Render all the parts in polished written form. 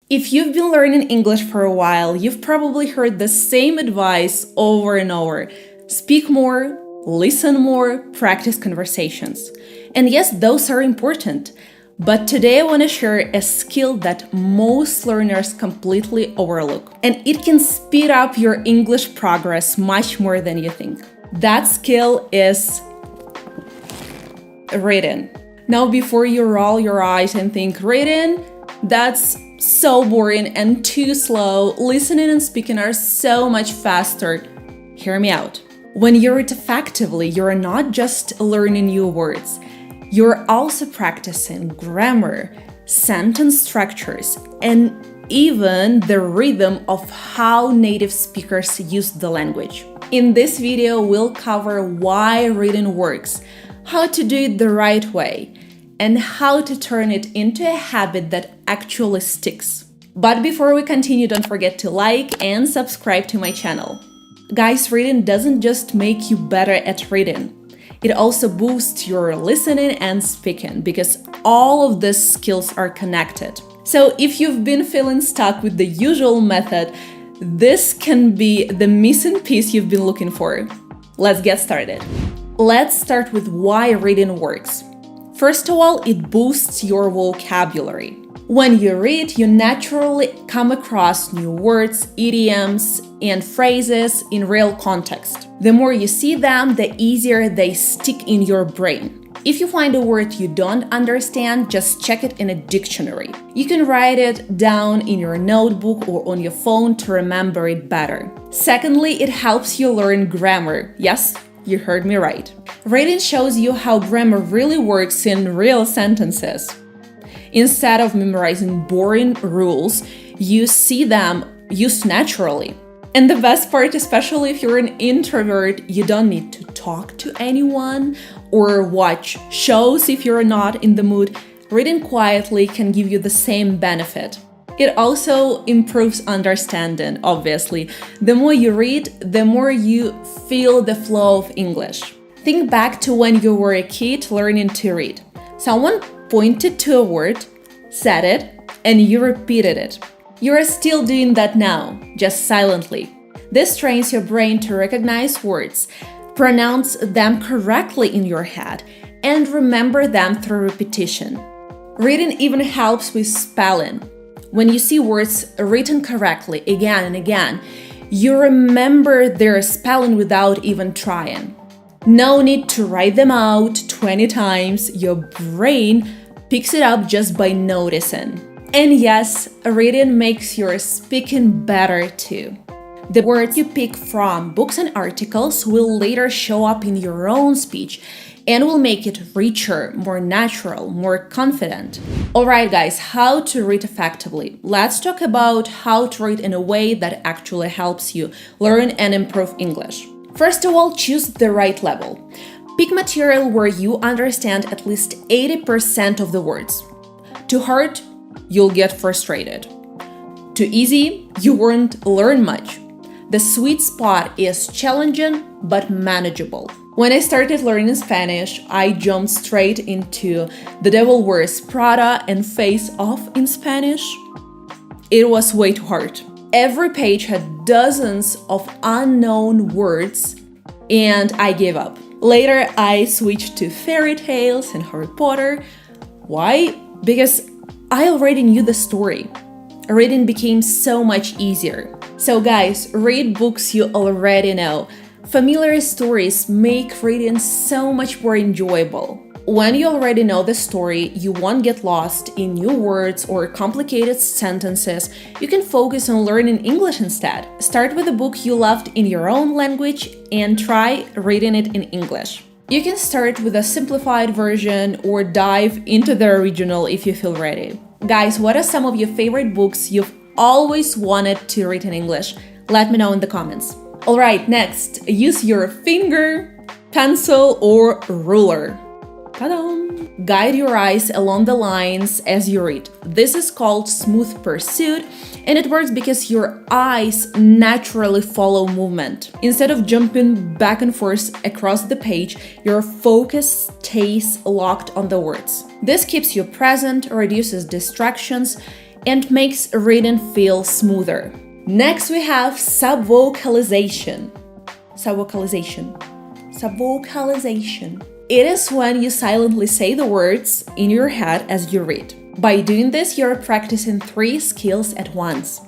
If you've been learning English for a while, you've probably heard the same advice over and over. Speak more, listen more, practice conversations. And yes, those are important. But today I want to share a skill that most learners completely overlook. And it can speed up your English progress much more than you think. That skill is reading. Now, before you roll your eyes and think, reading? That's so boring and too slow. Listening and speaking are so much faster. Hear me out. When you read effectively, you're not just learning new words. You're also practicing grammar, sentence structures, and even the rhythm of how native speakers use the language. In this video, we'll cover why reading works, how to do it the right way, and how to turn it into a habit that actually sticks. But before we continue, don't forget to like and subscribe to my channel. Guys, reading doesn't just make you better at reading. It also boosts your listening and speaking because all of these skills are connected. So if you've been feeling stuck with the usual method, this can be the missing piece you've been looking for. Let's get started. Let's start with why reading works. First of all, it boosts your vocabulary. When you read, you naturally come across new words, idioms, and phrases in real context. The more you see them, the easier they stick in your brain. If you find a word you don't understand, just check it in a dictionary. You can write it down in your notebook or on your phone to remember it better. Secondly, it helps you learn grammar. Yes, you heard me right. Reading shows you how grammar really works in real sentences. Instead of memorizing boring rules, you see them used naturally. And the best part, especially if you're an introvert, you don't need to talk to anyone or watch shows if you're not in the mood. Reading quietly can give you the same benefit. It also improves understanding, obviously. The more you read, the more you feel the flow of English. Think back to when you were a kid learning to read. Someone pointed to a word, said it, and you repeated it. You are still doing that now, just silently. This trains your brain to recognize words, pronounce them correctly in your head, and remember them through repetition. Reading even helps with spelling. When you see words written correctly again and again, you remember their spelling without even trying. No need to write them out 20 times. Your brain picks it up just by noticing. And yes, reading makes your speaking better too. The words you pick from books and articles will later show up in your own speech and will make it richer, more natural, more confident. Alright guys, how to read effectively. Let's talk about how to read in a way that actually helps you learn and improve English. First of all, choose the right level. Pick material where you understand at least 80% of the words. Too hard, you'll get frustrated. Too easy, you won't learn much. The sweet spot is challenging but manageable. When I started learning Spanish, I jumped straight into The Devil Wears Prada and Face Off in Spanish. It was way too hard. Every page had dozens of unknown words, and I gave up. Later, I switched to fairy tales and Harry Potter. Why? Because I already knew the story. Reading became so much easier. So guys, read books you already know. Familiar stories make reading so much more enjoyable. When you already know the story, you won't get lost in new words or complicated sentences. You can focus on learning English instead. Start with a book you loved in your own language and try reading it in English. You can start with a simplified version or dive into the original if you feel ready. Guys, what are some of your favorite books you've always wanted to read in English? Let me know in the comments. Alright, next, use your finger, pencil, or ruler. Ta-da! Guide your eyes along the lines as you read. This is called smooth pursuit, and it works because your eyes naturally follow movement. Instead of jumping back and forth across the page, your focus stays locked on the words. This keeps you present, reduces distractions, and makes reading feel smoother. Next, we have subvocalization. Subvocalization. It is when you silently say the words in your head as you read. By doing this, you're practicing 3 skills at once: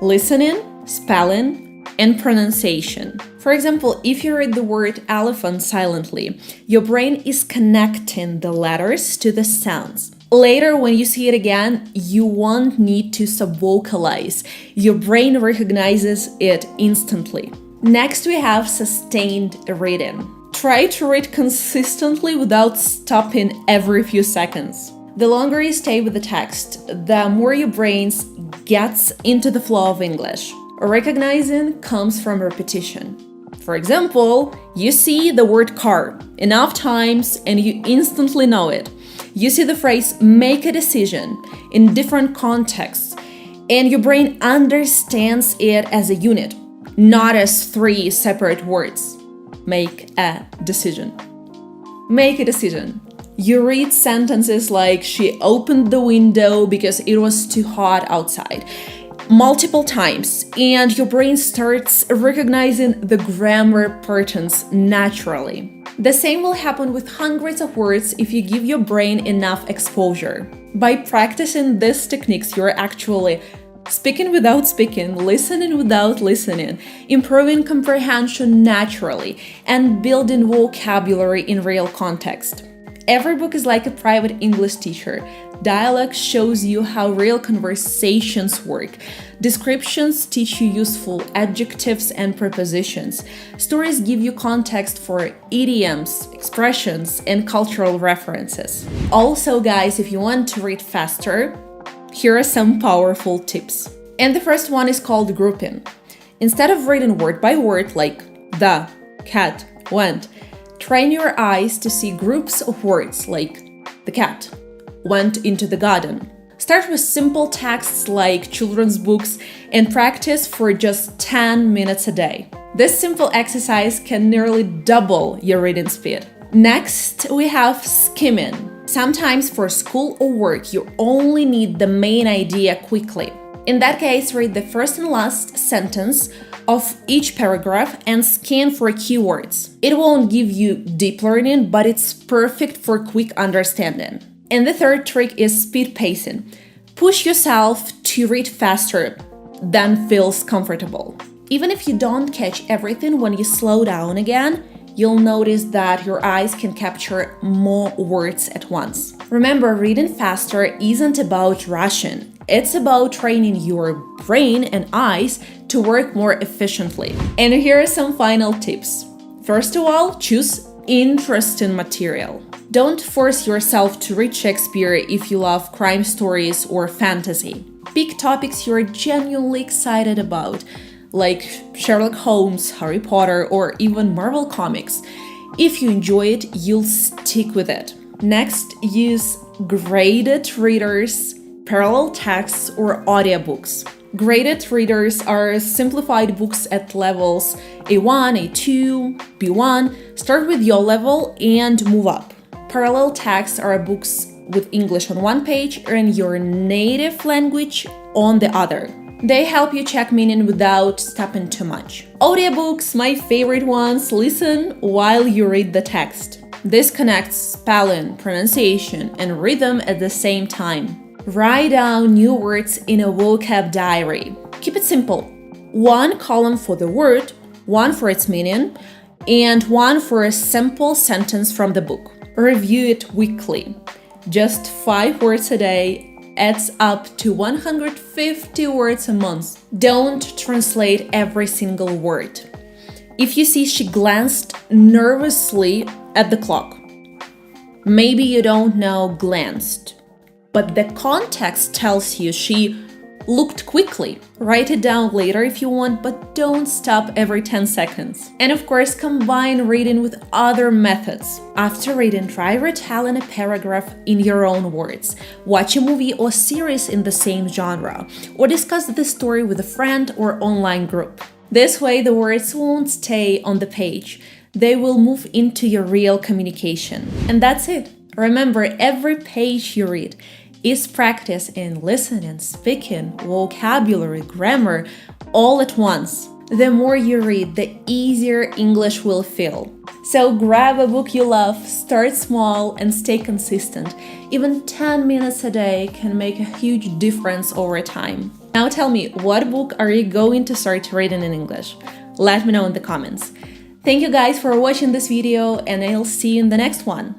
listening, spelling, and pronunciation. For example, if you read the word elephant silently, your brain is connecting the letters to the sounds. Later, when you see it again, you won't need to subvocalize. Your brain recognizes it instantly. Next, we have sustained reading. Try to read consistently without stopping every few seconds. The longer you stay with the text, the more your brain gets into the flow of English. Recognizing comes from repetition. For example, you see the word car enough times and you instantly know it. You see the phrase make a decision in different contexts, and your brain understands it as a unit, not as 3 separate words. Make a decision. Make a decision. You read sentences like she opened the window because it was too hot outside multiple times, and your brain starts recognizing the grammar patterns naturally. The same will happen with hundreds of words if you give your brain enough exposure. By practicing these techniques, you're actually speaking without speaking, listening without listening, improving comprehension naturally, and building vocabulary in real context. Every book is like a private English teacher. Dialogue shows you how real conversations work. Descriptions teach you useful adjectives and prepositions. Stories give you context for idioms, expressions, and cultural references. Also, guys, if you want to read faster, here are some powerful tips. And the first one is called grouping. Instead of reading word by word like the cat went, train your eyes to see groups of words like the cat went into the garden. Start with simple texts like children's books and practice for just 10 minutes a day. This simple exercise can nearly double your reading speed. Next, we have skimming. Sometimes for school or work, you only need the main idea quickly. In that case, read the first and last sentence of each paragraph and scan for keywords. It won't give you deep learning, but it's perfect for quick understanding. And the third trick is speed pacing. Push yourself to read faster than feels comfortable. Even if you don't catch everything, when you slow down again, you'll notice that your eyes can capture more words at once. Remember, reading faster isn't about rushing. It's about training your brain and eyes to work more efficiently. And here are some final tips. First of all, choose interesting material. Don't force yourself to read Shakespeare if you love crime stories or fantasy. Pick topics you're genuinely excited about, like Sherlock Holmes, Harry Potter, or even Marvel Comics. If you enjoy it, you'll stick with it. Next, use graded readers, parallel texts, or audiobooks. Graded readers are simplified books at levels A1, A2, B1. Start with your level and move up. Parallel texts are books with English on one page and your native language on the other. They help you check meaning without stopping too much. Audiobooks, my favorite ones, listen while you read the text. This connects spelling, pronunciation, and rhythm at the same time. Write down new words in a vocab diary. Keep it simple. 1 column for the word, 1 for its meaning, and 1 for a simple sentence from the book. Review it weekly. Just 5 words a day adds up to 150 words a month. Don't translate every single word. If you see she glanced nervously at the clock, maybe you don't know glanced, but the context tells you she looked quickly. Write it down later if you want, but don't stop every 10 seconds. And of course, combine reading with other methods. After reading, try retelling a paragraph in your own words. Watch a movie or series in the same genre, or discuss the story with a friend or online group. This way, the words won't stay on the page. They will move into your real communication. And that's it. Remember, every page you read is practice in listening, speaking, vocabulary, grammar, all at once. The more you read, the easier English will feel. So grab a book you love, start small, and stay consistent. Even 10 minutes a day can make a huge difference over time. Now tell me, what book are you going to start reading in English? Let me know in the comments. Thank you guys for watching this video, and I'll see you in the next one.